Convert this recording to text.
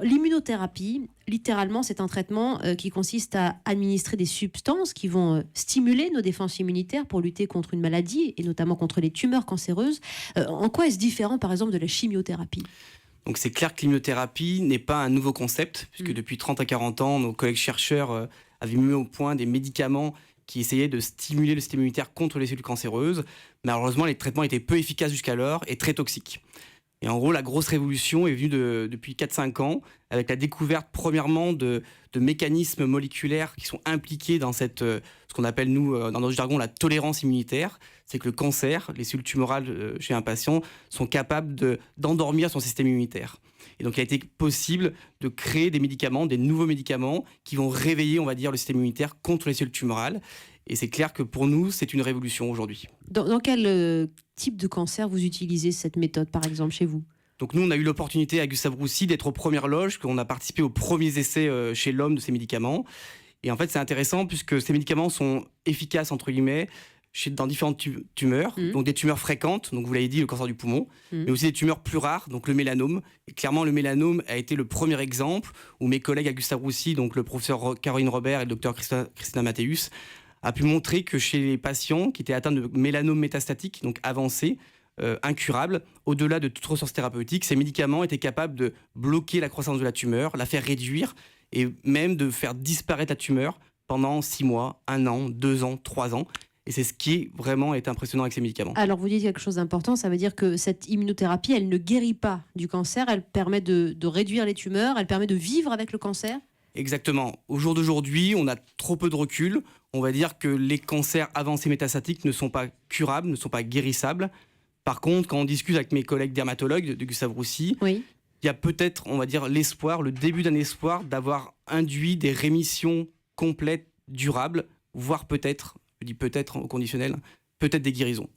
l'immunothérapie, littéralement, c'est un traitement qui consiste à administrer des substances qui vont stimuler nos défenses immunitaires pour lutter contre une maladie, et notamment contre les tumeurs cancéreuses. En quoi est-ce différent, par exemple, de la chimiothérapie ? Donc c'est clair que l'immunothérapie n'est pas un nouveau concept, puisque depuis 30 à 40 ans, nos collègues chercheurs avaient mis au point des médicaments qui essayaient de stimuler le système immunitaire contre les cellules cancéreuses. Mais malheureusement, les traitements étaient peu efficaces jusqu'alors et très toxiques. Et en gros, la grosse révolution est venue depuis 4-5 ans, avec la découverte, premièrement, de mécanismes moléculaires qui sont impliqués dans ce qu'on appelle, nous, dans notre jargon, la tolérance immunitaire. C'est que le cancer, les cellules tumorales chez un patient, sont capables d'endormir son système immunitaire. Et donc, il a été possible de créer des médicaments, des nouveaux médicaments, qui vont réveiller, on va dire, le système immunitaire contre les cellules tumorales. Et c'est clair que pour nous, c'est une révolution aujourd'hui. Dans quel type de cancer vous utilisez cette méthode, par exemple, chez vous ? Donc nous, on a eu l'opportunité à Gustave Roussy d'être aux premières loges, qu'on a participé aux premiers essais chez l'homme de ces médicaments. Et en fait, c'est intéressant puisque ces médicaments sont efficaces, entre guillemets, dans différentes tumeurs, donc des tumeurs fréquentes, donc vous l'avez dit, le cancer du poumon, mais aussi des tumeurs plus rares, donc le mélanome. Et clairement, le mélanome a été le premier exemple où mes collègues à Gustave Roussy, donc le professeur Caroline Robert et le docteur Christina Mathéus, a pu montrer que chez les patients qui étaient atteints de mélanome métastatique, donc avancé, incurable, au-delà de toute ressource thérapeutique, ces médicaments étaient capables de bloquer la croissance de la tumeur, la faire réduire et même de faire disparaître la tumeur pendant 6 mois, 1 an, 2 ans, 3 ans. Et c'est ce qui vraiment est impressionnant avec ces médicaments. Alors vous dites quelque chose d'important, ça veut dire que cette immunothérapie, elle ne guérit pas du cancer, elle permet de réduire les tumeurs, elle permet de vivre avec le cancer ? Exactement. Au jour d'aujourd'hui, on a trop peu de recul. On va dire que les cancers avancés métastatiques ne sont pas curables, ne sont pas guérissables. Par contre, quand on discute avec mes collègues dermatologues de Gustave Roussy, il y a peut-être, on va dire, l'espoir, le début d'un espoir d'avoir induit des rémissions complètes, durables, voire peut-être, je dis peut-être au conditionnel, peut-être des guérisons.